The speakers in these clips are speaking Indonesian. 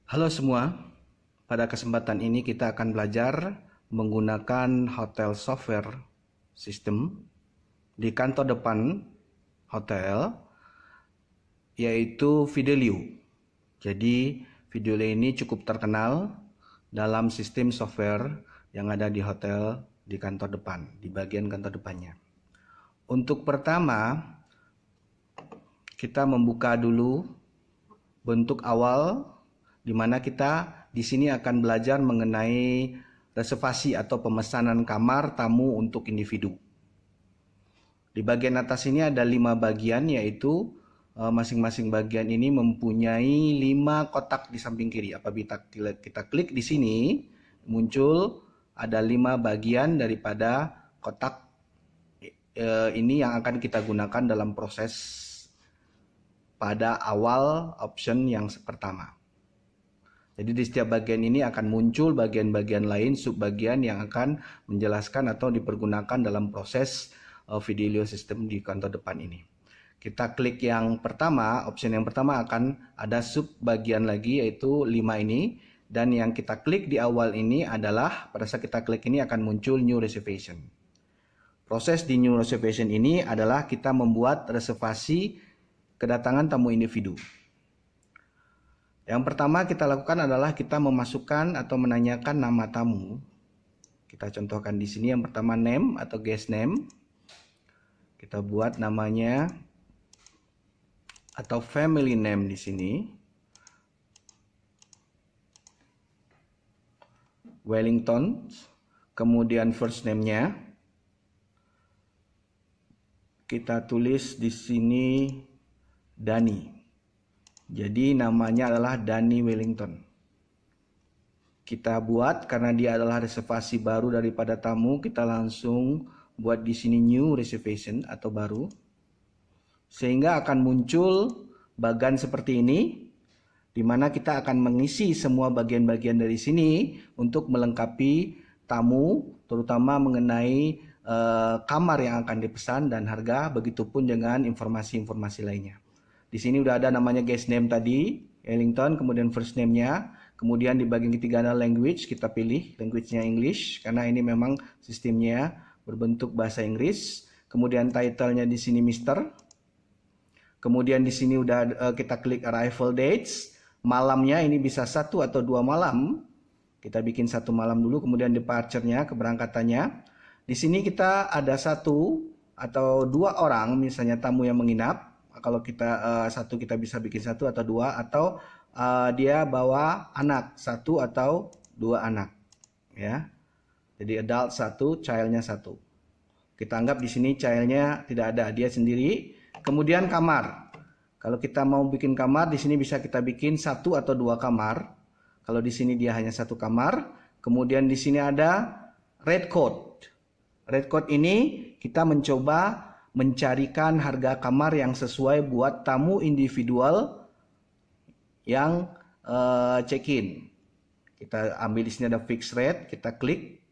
Halo semua, pada kesempatan ini kita akan belajar menggunakan hotel software system di kantor depan hotel, yaitu Fidelio. Jadi Fidelio ini cukup terkenal dalam sistem software yang ada di hotel di kantor depan, di bagian kantor depannya. Untuk pertama, kita membuka dulu bentuk awal di mana kita di sini akan belajar mengenai reservasi atau pemesanan kamar tamu untuk individu. Di bagian atas ini ada 5 bagian, yaitu masing-masing bagian ini mempunyai 5 kotak di samping kiri. Apabila kita klik di sini, muncul ada 5 bagian daripada kotak ini yang akan kita gunakan dalam proses pada awal option yang pertama. Jadi di setiap bagian ini akan muncul bagian-bagian lain, subbagian yang akan menjelaskan atau dipergunakan dalam proses Fidelio system di kantor depan ini. Kita klik yang pertama, option yang pertama akan ada subbagian lagi, yaitu 5 ini. Dan yang kita klik di awal ini adalah, pada saat kita klik ini akan muncul new reservation. Proses di new reservation ini adalah kita membuat reservasi kedatangan tamu individu. Yang pertama kita lakukan adalah kita memasukkan atau menanyakan nama tamu. Kita contohkan di sini yang pertama name atau guest name. Kita buat namanya atau family name di sini. Wellington. Kemudian first name-nya kita tulis di sini Dani. Jadi namanya adalah Dani Wellington. Kita buat karena dia adalah reservasi baru daripada tamu, kita langsung buat di sini new reservation atau baru. Sehingga akan muncul bagan seperti ini, di mana kita akan mengisi semua bagian-bagian dari sini untuk melengkapi tamu, terutama mengenai kamar yang akan dipesan dan harga, begitupun dengan informasi-informasi lainnya. Di sini udah ada namanya guest name tadi, Wellington, kemudian first name-nya, kemudian di bagian ketiga ada language, kita pilih language-nya English karena ini memang sistemnya berbentuk bahasa Inggris. Kemudian title-nya di sini Mister. Kemudian di sini udah kita klik arrival dates. Malamnya ini bisa 1 atau 2 malam. Kita bikin 1 malam dulu, kemudian departure-nya, keberangkatannya. Di sini kita ada 1 atau 2 orang, misalnya tamu yang menginap. Kalau kita 1 kita bisa bikin 1 atau 2, atau dia bawa anak 1 atau 2 anak, ya. Jadi adult 1, child-nya 1. Kita anggap di sini child-nya tidak ada, dia sendiri. Kemudian kamar. Kalau kita mau bikin kamar, di sini bisa kita bikin 1 atau 2 kamar. Kalau di sini dia hanya 1 kamar. Kemudian di sini ada red code. Red code ini kita mencoba mencarikan harga kamar yang sesuai buat tamu individual yang check-in. Kita ambil di sini ada fixed rate, kita klik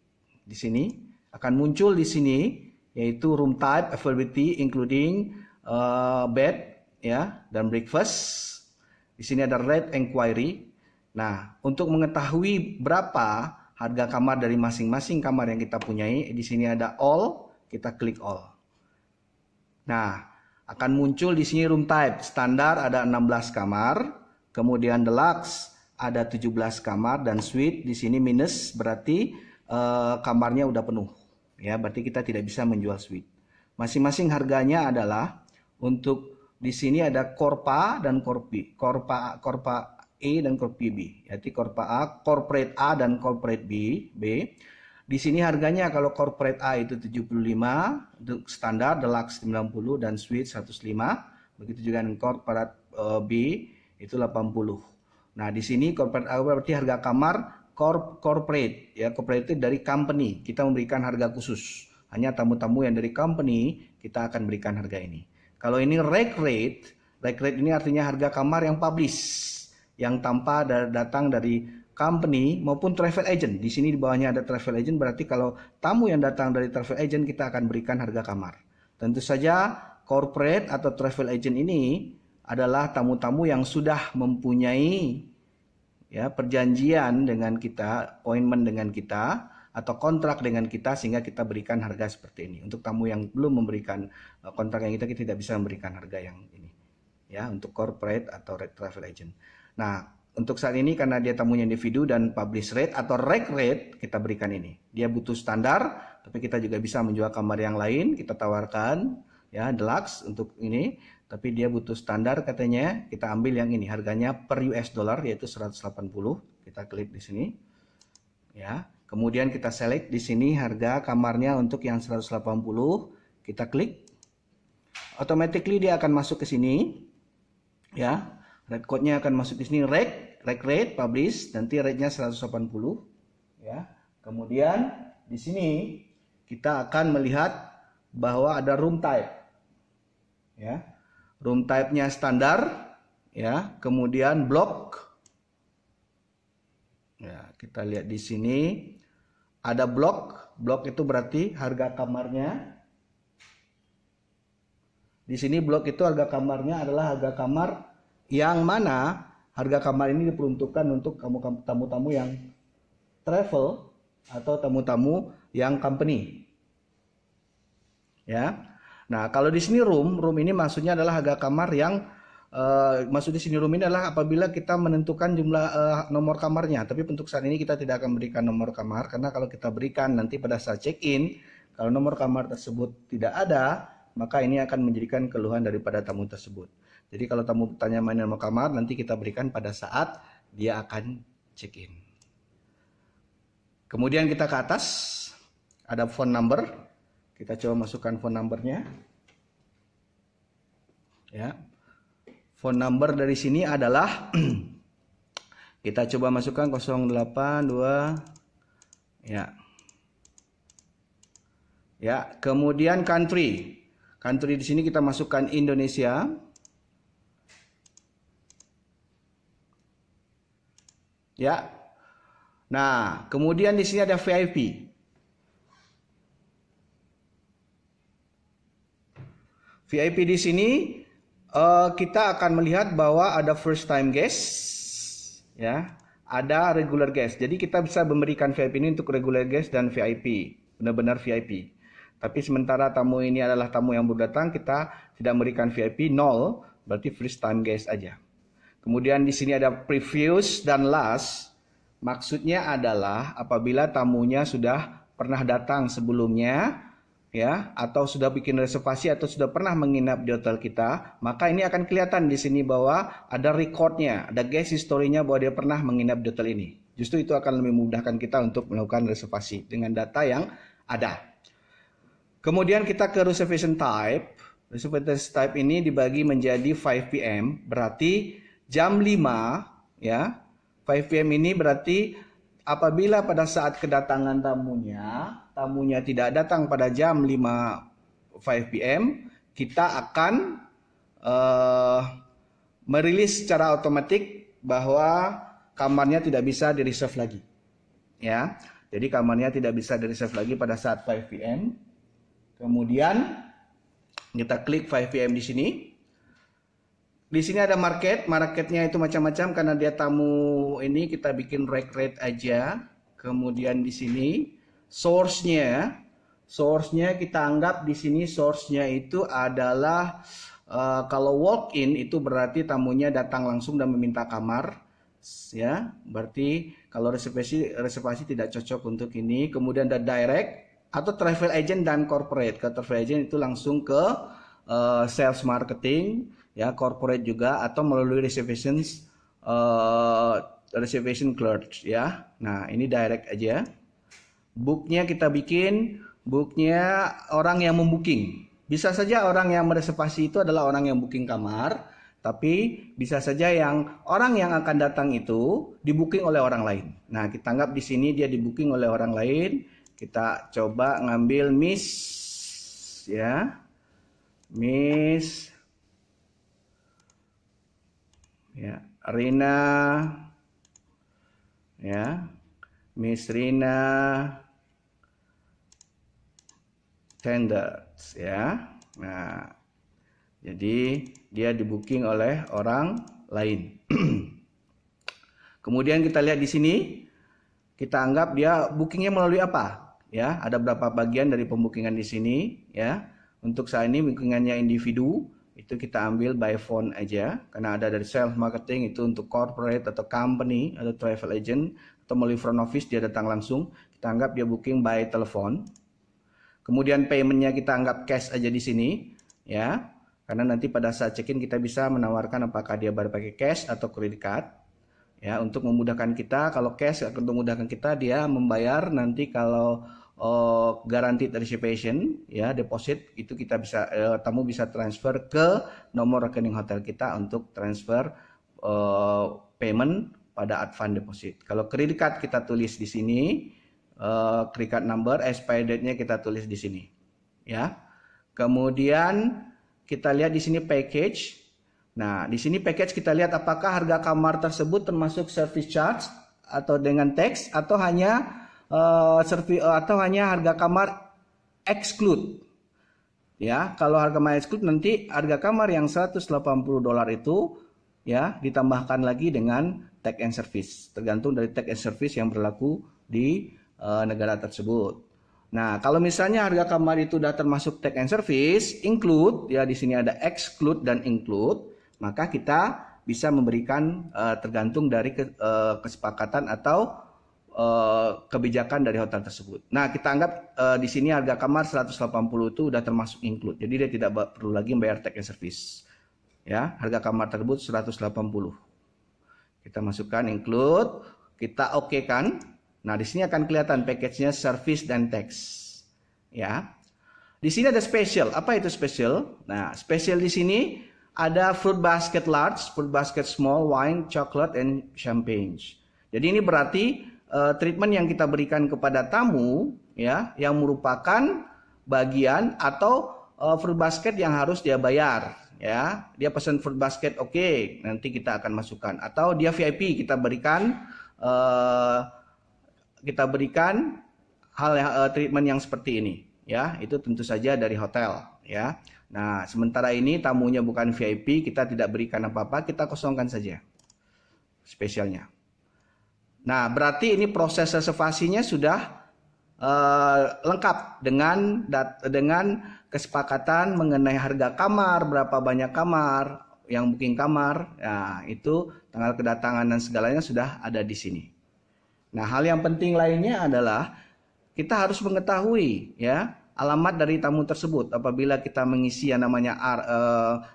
di sini, akan muncul di sini yaitu room type, availability including bed, ya, dan breakfast. Di sini ada rate inquiry. Nah, untuk mengetahui berapa harga kamar dari masing-masing kamar yang kita punyai, di sini ada all, kita klik all. Nah, akan muncul di sini room type standar ada 16 kamar, kemudian deluxe ada 17 kamar, dan suite di sini minus, berarti kamarnya udah penuh. Ya, berarti kita tidak bisa menjual suite. Masing-masing harganya adalah, untuk di sini ada Corpa dan Corpi, Corpa A dan Corpi B. Jadi Corpa A, Corporate A dan Corporate B. Di sini harganya kalau corporate A itu 75, standar deluxe 90 dan suite 105. Begitu juga dengan corporate B itu 80. Nah, di sini corporate A berarti harga kamar corporate, ya, corporate itu dari company. Kita memberikan harga khusus. Hanya tamu-tamu yang dari company kita akan berikan harga ini. Kalau ini reg rate ini artinya harga kamar yang publish, yang tanpa datang dari company maupun travel agent. Di sini di bawahnya ada travel agent, berarti kalau tamu yang datang dari travel agent kita akan berikan harga kamar. Tentu saja corporate atau travel agent ini adalah tamu-tamu yang sudah mempunyai ya, perjanjian dengan kita, appointment dengan kita, atau kontrak dengan kita sehingga kita berikan harga seperti ini. Untuk tamu yang belum memberikan kontrak yang kita tidak bisa memberikan harga yang ini. Ya, untuk corporate atau travel agent. Nah, untuk saat ini karena dia tamunya individu dan publish rate atau reg rate kita berikan ini. Dia butuh standar, tapi kita juga bisa menjual kamar yang lain, kita tawarkan ya deluxe untuk ini, tapi dia butuh standar katanya, kita ambil yang ini, harganya per US dollar yaitu 180. Kita klik di sini. Ya. Kemudian kita select di sini harga kamarnya untuk yang 180, kita klik. Automatically dia akan masuk ke sini. Ya. Rate code-nya akan masuk di sini, reg rate, publish, nanti rate-nya 180. Ya. Kemudian di sini kita akan melihat bahwa ada room type. Ya. Room type-nya standar, ya. Kemudian block. Ya, kita lihat di sini ada block. Block itu berarti harga kamarnya. Di sini blok itu harga kamarnya adalah harga kamar yang mana harga kamar ini diperuntukkan untuk tamu-tamu yang travel atau tamu-tamu yang company. Ya. Nah, kalau di sini room ini maksudnya adalah harga kamar yang maksud di sini room ini adalah apabila kita menentukan jumlah nomor kamarnya. Tapi untuk saat ini kita tidak akan berikan nomor kamar karena kalau kita berikan nanti pada saat check-in, kalau nomor kamar tersebut tidak ada, maka ini akan menjadikan keluhan daripada tamu tersebut. Jadi kalau tamu tanya mana nomor kamar, nanti kita berikan pada saat dia akan check-in. Kemudian kita ke atas, ada phone number. Kita coba masukkan phone numbernya. Ya. Phone number dari sini adalah kita coba masukkan 082 ya. Ya, kemudian country. Country di sini kita masukkan Indonesia. Ya. Nah, kemudian di sini ada VIP. VIP di sini kita akan melihat bahwa ada first time guest, ya, ada regular guest. Jadi kita bisa memberikan VIP ini untuk regular guest dan VIP, benar-benar VIP. Tapi sementara tamu ini adalah tamu yang baru datang, kita tidak memberikan VIP 0, berarti first time guest aja. Kemudian di sini ada previous dan last. Maksudnya adalah apabila tamunya sudah pernah datang sebelumnya, ya, atau sudah bikin reservasi atau sudah pernah menginap di hotel kita, maka ini akan kelihatan di sini bahwa ada recordnya, ada guest history-nya bahwa dia pernah menginap di hotel ini. Justru itu akan lebih memudahkan kita untuk melakukan reservasi dengan data yang ada. Kemudian kita ke reservation type. Reservation type ini dibagi menjadi 5 PM, berarti jam 5, ya. 5 PM ini berarti apabila pada saat kedatangan tamunya tidak datang pada jam 5 PM, kita akan merilis secara otomatis bahwa kamarnya tidak bisa di-reserve lagi. Ya. Jadi kamarnya tidak bisa di-reserve lagi pada saat 5 PM. Kemudian kita klik 5 PM di sini. Di sini ada marketnya itu macam-macam karena dia tamu ini kita bikin rate aja. Kemudian di sini source-nya kita anggap di sini source-nya itu adalah kalau walk-in itu berarti tamunya datang langsung dan meminta kamar, ya. Berarti kalau reservasi tidak cocok untuk ini. Kemudian ada direct atau travel agent dan corporate. Kalau travel agent itu langsung ke sales marketing, ya, corporate juga atau melalui reservation clerk, ya. Nah, ini direct aja. Booknya kita bikin, booknya orang yang membooking. Bisa saja orang yang mereservasi itu adalah orang yang booking kamar, tapi bisa saja orang yang akan datang itu dibooking oleh orang lain. Nah, kita anggap di sini dia dibooking oleh orang lain. Kita coba ngambil Miss, ya, Miss, ya, Rina, ya, Miss Rina Standards, ya. Nah, jadi dia dibooking oleh orang lain. Kemudian kita lihat di sini, kita anggap dia bookingnya melalui apa? Ya, ada berapa bagian dari pembookingan di sini, ya. Untuk saat ini bookingannya individu, itu kita ambil by phone aja, karena ada dari sales marketing itu untuk corporate atau company atau travel agent atau melalui front office dia datang langsung, kita anggap dia booking by telepon. Kemudian paymentnya kita anggap cash aja di sini, ya, karena nanti pada saat check-in kita bisa menawarkan apakah dia bayar pakai cash atau credit card. Ya, untuk memudahkan kita, kalau cash untuk memudahkan kita dia membayar nanti kalau guaranteed reservation, ya, deposit itu kita bisa tamu bisa transfer ke nomor rekening hotel kita untuk transfer payment pada advance deposit. Kalau credit card kita tulis di sini, credit card number, expiry date-nya kita tulis di sini, ya. Kemudian kita lihat di sini package. Nah, di sini package kita lihat apakah harga kamar tersebut termasuk service charge atau dengan tax atau hanya harga kamar exclude. Ya, kalau harga kamar exclude nanti harga kamar yang $180 itu ya ditambahkan lagi dengan tax and service, tergantung dari tax and service yang berlaku di negara tersebut. Nah, kalau misalnya harga kamar itu sudah termasuk tax and service, include, ya di sini ada exclude dan include, maka kita bisa memberikan tergantung dari kesepakatan atau kebijakan dari hotel tersebut. Nah, kita anggap di sini harga kamar 180 itu sudah termasuk include. Jadi dia tidak perlu lagi membayar tax and service. Ya, harga kamar tersebut 180. Kita masukkan include, kita oke-kan. Nah, di sini akan kelihatan package-nya service dan tax. Ya. Di sini ada special. Apa itu special? Nah, special di sini ada fruit basket large, fruit basket small, wine, chocolate, and champagne. Jadi ini berarti treatment yang kita berikan kepada tamu, ya, yang merupakan bagian atau fruit basket yang harus dia bayar, ya. Dia pesan fruit basket, oke, nanti kita akan masukkan. Atau dia VIP, kita berikan treatment yang seperti ini, ya. Itu tentu saja dari hotel, ya. Nah, sementara ini tamunya bukan VIP, kita tidak berikan apa-apa, kita kosongkan saja spesialnya. Nah, berarti ini proses reservasinya sudah lengkap dengan kesepakatan mengenai harga kamar, berapa banyak kamar, yang booking kamar. Nah, itu tanggal kedatangan dan segalanya sudah ada di sini. Nah, hal yang penting lainnya adalah kita harus mengetahui, ya, alamat dari tamu tersebut. Apabila kita mengisi yang namanya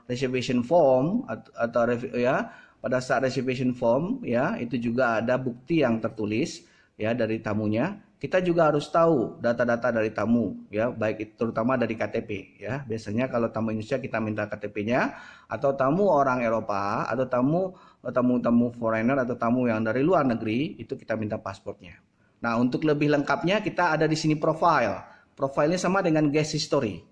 reservation form atau ya, pada saat reservation form, ya, itu juga ada bukti yang tertulis, ya, dari tamunya. Kita juga harus tahu data-data dari tamu, ya, baik itu terutama dari KTP, ya. Biasanya kalau tamu Indonesia kita minta KTP-nya, atau tamu orang Eropa atau tamu foreigner atau tamu yang dari luar negeri itu kita minta pasportnya. Nah, untuk lebih lengkapnya kita ada di sini profile. Profilnya sama dengan guest history.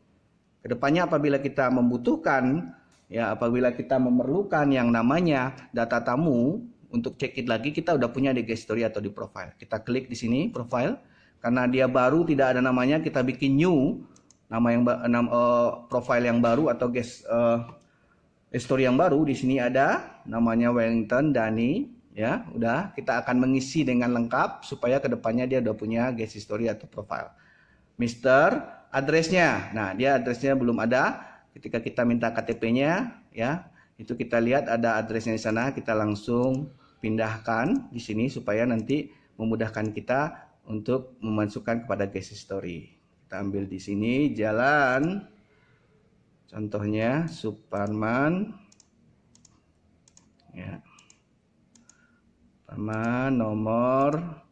Kedepannya apabila kita membutuhkan, ya, apabila kita memerlukan yang namanya data tamu untuk check in lagi, kita udah punya di guest history atau di profile. Kita klik di sini profile, karena dia baru tidak ada namanya, kita bikin new profile yang baru atau guest history yang baru. Di sini ada namanya Wellington Dani, ya, udah kita akan mengisi dengan lengkap supaya kedepannya dia udah punya guest history atau profile. Mister, addressnya, nah dia addressnya belum ada. Ketika kita minta KTP-nya, ya, itu kita lihat ada addressnya di sana, kita langsung pindahkan di sini supaya nanti memudahkan kita untuk memasukkan kepada guest history. Kita ambil di sini jalan, contohnya Suparman, ya, Suparman nomor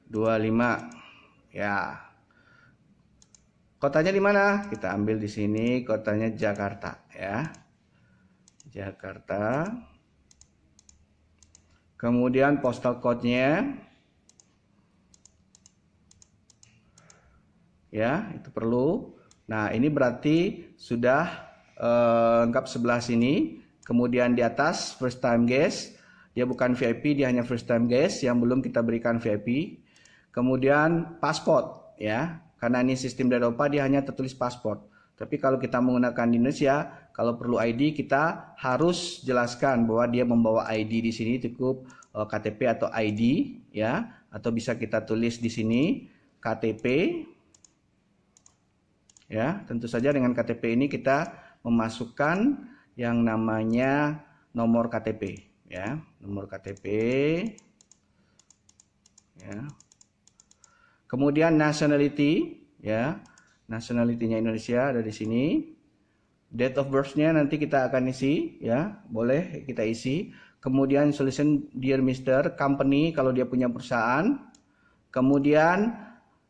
25, ya. Kotanya di mana? Kita ambil di sini kotanya Jakarta, ya. Jakarta. Kemudian postal code-nya. Ya, itu perlu. Nah, ini berarti sudah lengkap sebelah sini. Kemudian di atas first time guest. Dia bukan VIP, dia hanya first time guest yang belum kita berikan VIP. Kemudian pasport, ya. Karena ini sistem dari Eropa, dia hanya tertulis paspor. Tapi kalau kita menggunakan di Indonesia, kalau perlu ID kita harus jelaskan bahwa dia membawa ID di sini cukup KTP atau ID ya, atau bisa kita tulis di sini KTP ya. Tentu saja dengan KTP ini kita memasukkan yang namanya nomor KTP ya, nomor KTP ya. Kemudian nationality ya, nationality-nya Indonesia ada di sini. Date of birth-nya nanti kita akan isi ya, boleh kita isi. Kemudian solution dear Mr. company kalau dia punya perusahaan. Kemudian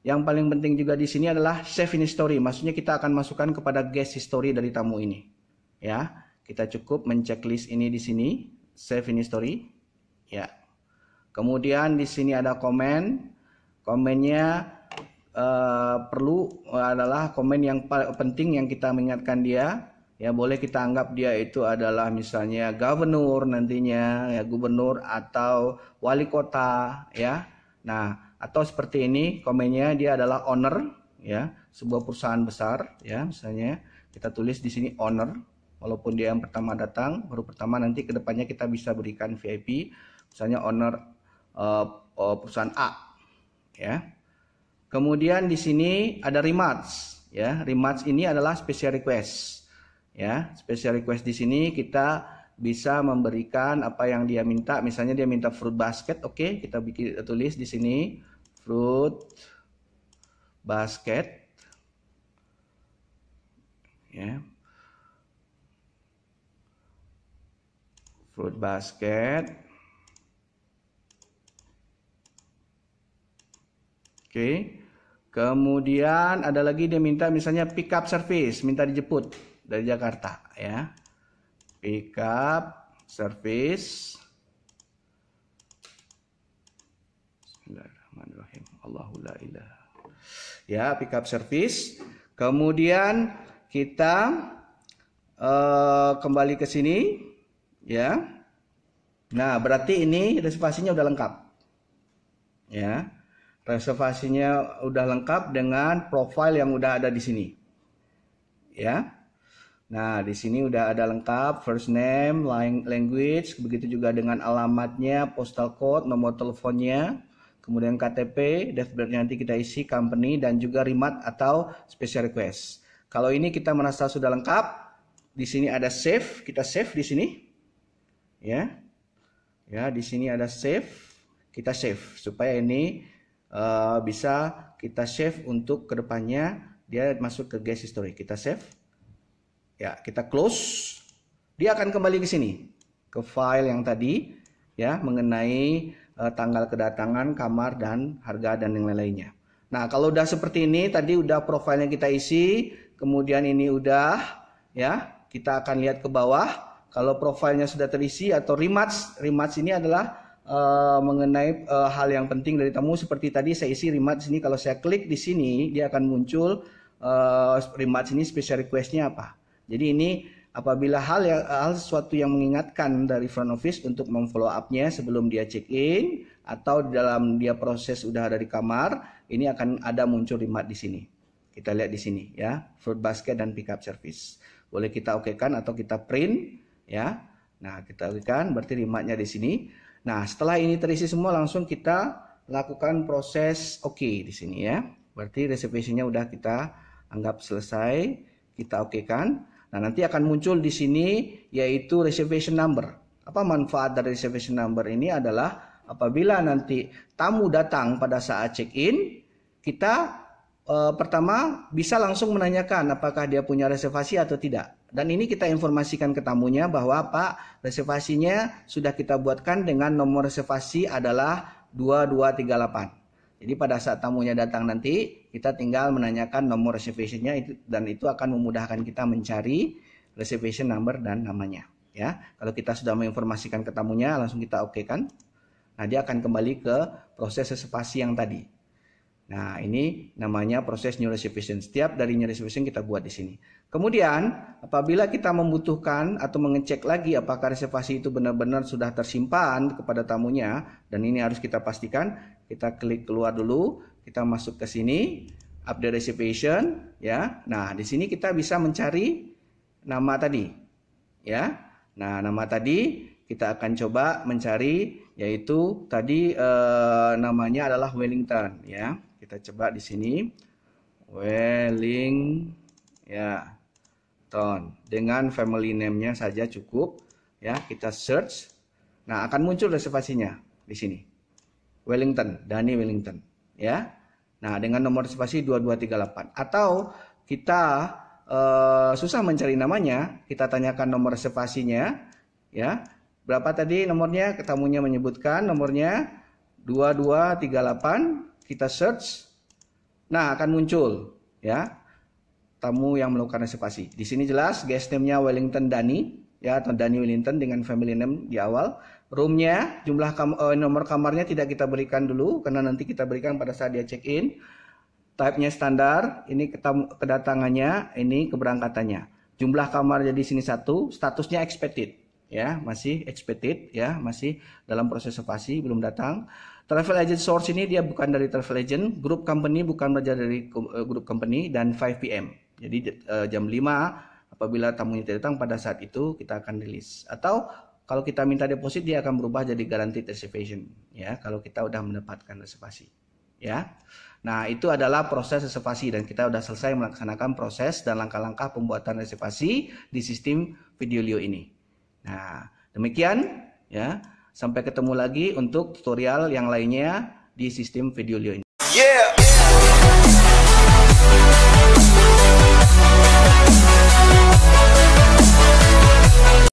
yang paling penting juga di sini adalah save in history. Maksudnya kita akan masukkan kepada guest history dari tamu ini. Ya, kita cukup menceklis ini di sini, save in history. Ya. Kemudian di sini ada komen. Komennya perlu adalah komen yang penting yang kita mengingatkan dia ya, boleh kita anggap dia itu adalah misalnya gubernur nantinya ya, gubernur atau wali kota ya. Nah, atau seperti ini komennya dia adalah owner ya, sebuah perusahaan besar ya, misalnya kita tulis di sini owner walaupun dia yang pertama datang, baru pertama, nanti kedepannya kita bisa berikan VIP misalnya owner perusahaan A ya. Kemudian di sini ada remarks ya. Remarks ini adalah special request ya. Special request di sini kita bisa memberikan apa yang dia minta. Misalnya dia minta fruit basket, oke, kita tulis di sini fruit basket ya. Fruit basket. Oke. Kemudian ada lagi dia minta misalnya pick up service, minta dijemput dari Jakarta ya. Pick up service. Bismillahirrahmanirrahim. Allahu la ilaha. Ya, pick up service. Kemudian kita kembali ke sini ya. Nah, berarti ini reservasinya udah lengkap. Ya. Reservasinya udah lengkap dengan profil yang udah ada di sini. Ya. Nah, di sini udah ada lengkap first name, language, begitu juga dengan alamatnya, postal code, nomor teleponnya, kemudian KTP, date birth nanti kita isi, company, dan juga remark atau special request. Kalau ini kita merasa sudah lengkap, di sini ada save, kita save di sini. Ya. Ya, di sini ada save, kita save supaya ini bisa kita save untuk kedepannya dia masuk ke guest history. Kita save ya, kita close, dia akan kembali ke sini ke file yang tadi ya, mengenai tanggal kedatangan, kamar, dan harga dan yang lain-lainnya. Nah, kalau udah seperti ini tadi udah profilnya kita isi, kemudian ini udah ya, kita akan lihat ke bawah kalau profilnya sudah terisi atau remarks ini adalah mengenai hal yang penting dari tamu. Seperti tadi saya isi remarks ini, kalau saya klik di sini dia akan muncul remarks ini special requestnya apa. Jadi ini apabila hal sesuatu yang mengingatkan dari front office untuk memfollow up-nya sebelum dia check in atau dalam dia proses udah ada di kamar, ini akan ada muncul remark di sini. Kita lihat di sini ya, fruit basket dan pick up service. Boleh kita okekan atau kita print ya. Nah, kita okekan berarti remarknya di sini. Nah, setelah ini terisi semua langsung kita lakukan proses oke di sini ya. Berarti reservation-nya udah kita anggap selesai, kita okekan. Nah, nanti akan muncul di sini yaitu reservation number. Apa manfaat dari reservation number ini adalah apabila nanti tamu datang pada saat check-in, kita pertama bisa langsung menanyakan apakah dia punya reservasi atau tidak. Dan ini kita informasikan ke tamunya bahwa Pak, reservasinya sudah kita buatkan dengan nomor reservasi adalah 2238. Jadi pada saat tamunya datang nanti kita tinggal menanyakan nomor reservationnya dan itu akan memudahkan kita mencari reservation number dan namanya. Ya, kalau kita sudah menginformasikan ke tamunya langsung kita okekan. Nah, dia akan kembali ke proses reservasi yang tadi. Nah, ini namanya proses new reservation. Setiap dari new reservation kita buat di sini. Kemudian, apabila kita membutuhkan atau mengecek lagi apakah reservasi itu benar-benar sudah tersimpan kepada tamunya, dan ini harus kita pastikan, kita klik keluar dulu, kita masuk ke sini, update reservation, ya. Nah, di sini kita bisa mencari nama tadi, ya. Nah, nama tadi kita akan coba mencari, yaitu tadi namanya adalah Wellington ya. Kita coba di sini Wellington dengan family name-nya saja cukup ya. Kita search. Nah, akan muncul reservasinya di sini. Wellington, Dani Wellington ya. Nah, dengan nomor reservasi 2238. Atau kita susah mencari namanya, kita tanyakan nomor reservasinya ya. Berapa tadi nomornya? Tamunya menyebutkan nomornya 2238, kita search. Nah, akan muncul ya tamu yang melakukan reservasi. Di sini jelas guest name-nya Wellington Dani ya, atau Dani Wellington dengan family name di awal. Room-nya, jumlah nomor kamarnya tidak kita berikan dulu karena nanti kita berikan pada saat dia check-in. Type-nya standar, ini kedatangannya, ini keberangkatannya. Jumlah kamar jadi sini 1, statusnya expected. Ya, masih expected ya, masih dalam proses reservasi, belum datang. Travel agent source ini dia bukan dari travel agent, group company bukan belajar dari group company, dan 5 PM. Jadi jam 5 apabila tamunya tidak datang pada saat itu kita akan rilis. Atau kalau kita minta deposit dia akan berubah jadi guaranteed reservation ya kalau kita udah mendapatkan reservasi. Ya. Nah, itu adalah proses reservasi dan kita sudah selesai melaksanakan proses dan langkah-langkah pembuatan reservasi di sistem Videolio ini. Nah, demikian ya. Sampai ketemu lagi untuk tutorial yang lainnya di sistem Videolio ini. Yeah.